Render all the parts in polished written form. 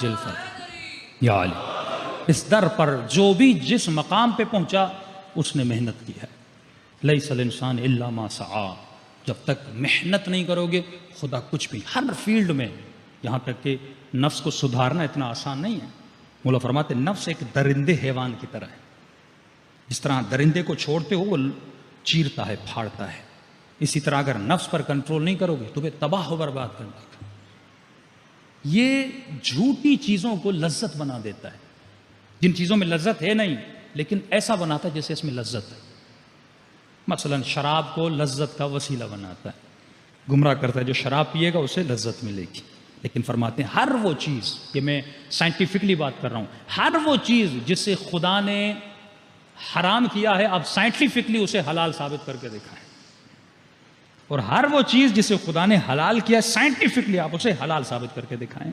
جلفا یا علی. اس در پر جو بھی جس مقام پہ پہنچا اس نے محنت کی ہے. لیس الانسان الا ما سعی. جب تک محنت نہیں کرو گے خدا کچھ بھی ہر فیلڈ میں. یہاں تک کہ نفس کو سدھارنا اتنا آسان نہیں ہے. مولا فرماتے نفس ایک درندے حیوان کی طرح ہے. جس طرح درندے کو چھوڑتے ہو وہ چیرتا ہے پھاڑتا ہے، اسی طرح اگر نفس پر کنٹرول نہیں کرو گے تو وہ تباہ و برباد کر دے گا. یہ جھوٹی چیزوں کو لذت بنا دیتا ہے. جن چیزوں میں لذت ہے نہیں لیکن ایسا بناتا ہے جیسے اس میں لذت ہے. مثلا شراب کو لذت کا وسیلہ بناتا ہے، گمراہ کرتا ہے. جو شراب پیے گا اسے لذت ملے گی. لیکن فرماتے ہیں ہر وہ چیز، یہ میں سائنٹیفکلی بات کر رہا ہوں، ہر وہ چیز جسے خدا نے حرام کیا ہے اب سائنٹیفکلی اسے حلال ثابت کر کے دکھائیں. اور ہر وہ چیز جسے خدا نے حلال کیا ہے سائنٹیفکلی آپ اسے حلال ثابت کر کے دکھائیں.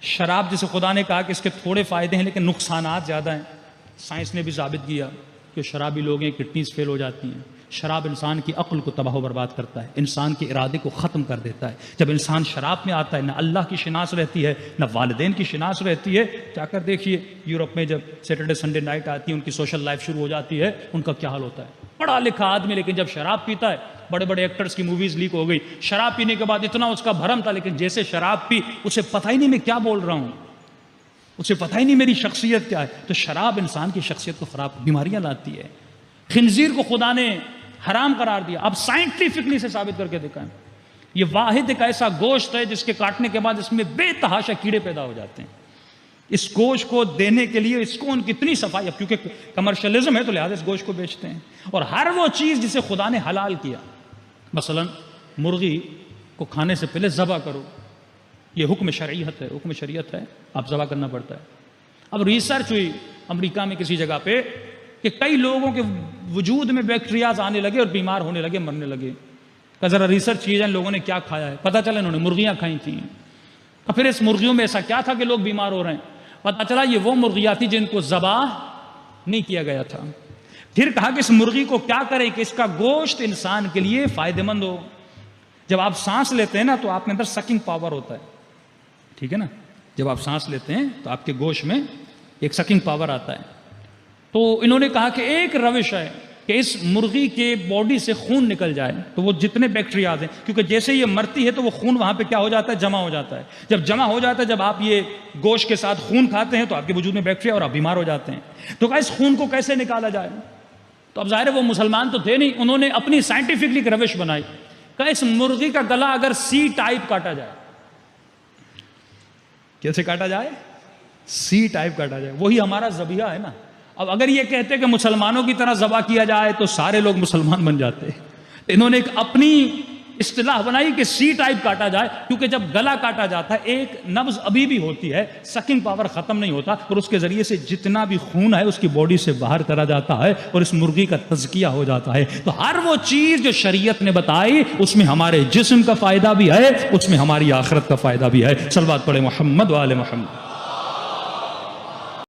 شراب جسے خدا نے کہا کہ اس کے تھوڑے فائدے ہیں لیکن نقصانات زیادہ ہیں، سائنس نے بھی ثابت کیا کہ شرابی لوگ ہیں کڈنیز فیل ہو جاتی ہیں. شراب انسان کی عقل کو تباہ و برباد کرتا ہے، انسان کے ارادے کو ختم کر دیتا ہے. جب انسان شراب میں آتا ہے نہ اللہ کی شناس رہتی ہے نہ والدین کی شناس رہتی ہے. جا کر دیکھیے یورپ میں جب سیٹرڈے سنڈے نائٹ آتی ہے ان کی سوشل لائف شروع ہو جاتی ہے، ان کا کیا حال ہوتا ہے. پڑھا لکھا آدمی لیکن جب شراب پیتا ہے، بڑے بڑے ایکٹرز کی موویز لیک ہو گئی، شراب پینے کے بعد اتنا اس کا بھرم تھا لیکن جیسے شراب پی اسے پتہ ہی نہیں میں کیا بول رہا ہوں، اسے پتہ ہی نہیں میری شخصیت کیا ہے. تو شراب انسان کی شخصیت کو خراب بیماریاں لاتی ہے. خنزیر کو خدا نے حرام قرار دیا، اب سائنٹیفکلی سے ثابت کر کے دکھائیں. یہ واحد ایک ایسا گوشت ہے جس کے کاٹنے کے بعد اس میں بے تحاشا کیڑے پیدا ہو جاتے ہیں. اس گوشت کو دینے کے لیے اس کو ان کی اتنی صفائی، اب کیونکہ کمرشلزم ہے تو لہٰذا اس گوشت کو بیچتے ہیں. اور ہر وہ چیز جسے خدا نے حلال کیا، مثلا مرغی کو کھانے سے پہلے ذبح کرو، یہ حکم شریعت ہے، حکم شریعت ہے، آپ ذبح کرنا پڑتا ہے. اب ریسرچ ہوئی امریکہ میں کسی جگہ پہ کہ کئی لوگوں کے وجود میں بیکٹیریاز آنے لگے اور بیمار ہونے لگے، مرنے لگے. کہ ذرا ریسرچ کی جائے لوگوں نے کیا کھایا ہے. پتہ چلا انہوں نے مرغیاں کھائی تھیں. اور پھر اس مرغیوں میں ایسا کیا تھا کہ لوگ بیمار ہو رہے ہیں. پتہ چلا یہ وہ مرغیاں تھیں جن کو ذبح نہیں کیا گیا تھا. پھر کہا کہ اس مرغی کو کیا کریں کہ اس کا گوشت انسان کے لیے فائدہ مند ہو. جب آپ سانس لیتے ہیں نا تو آپ کے اندر سکنگ پاور ہوتا ہے، ٹھیک ہے نا. جب آپ سانس لیتے ہیں تو آپ کے گوشت میں ایک سکنگ پاور آتا ہے. تو انہوں نے کہا کہ ایک روش ہے کہ اس مرغی کے باڈی سے خون نکل جائے تو وہ جتنے بیکٹیریاز ہیں، کیونکہ جیسے یہ مرتی ہے تو وہ خون وہاں پہ کیا ہو جاتا ہے، جمع ہو جاتا ہے. جب جمع ہو جاتا ہے، جب آپ یہ گوشت کے ساتھ خون کھاتے ہیں تو آپ کے وجود میں بیکٹیریا اور آپ بیمار ہو جاتے ہیں. تو کہا اس خون کو کیسے نکالا جائے. تو اب ظاہر ہے وہ مسلمان تو تھے نہیں، انہوں نے اپنی سائنٹیفکلی ایک روش بنائی. کہا اس مرغی کا گلا اگر سی ٹائپ کاٹا جائے. کیسے کاٹا جائے؟ سی ٹائپ کاٹا جائے. وہی ہمارا ذبیحہ ہے نا. اب اگر یہ کہتے کہ مسلمانوں کی طرح ذبح کیا جائے تو سارے لوگ مسلمان بن جاتے. انہوں نے ایک اپنی اصطلاح بنائی کہ سی ٹائپ کاٹا جائے، کیونکہ جب گلا کاٹا جاتا ہے ایک نبض ابھی بھی ہوتی ہے، سکنگ پاور ختم نہیں ہوتا، اور اس کے ذریعے سے جتنا بھی خون ہے اس کی باڈی سے باہر کرا جاتا ہے اور اس مرغی کا تزکیہ ہو جاتا ہے. تو ہر وہ چیز جو شریعت نے بتائی اس میں ہمارے جسم کا فائدہ بھی ہے، اس میں ہماری آخرت کا فائدہ بھی ہے. صلوات پڑھے محمد و آل محمد.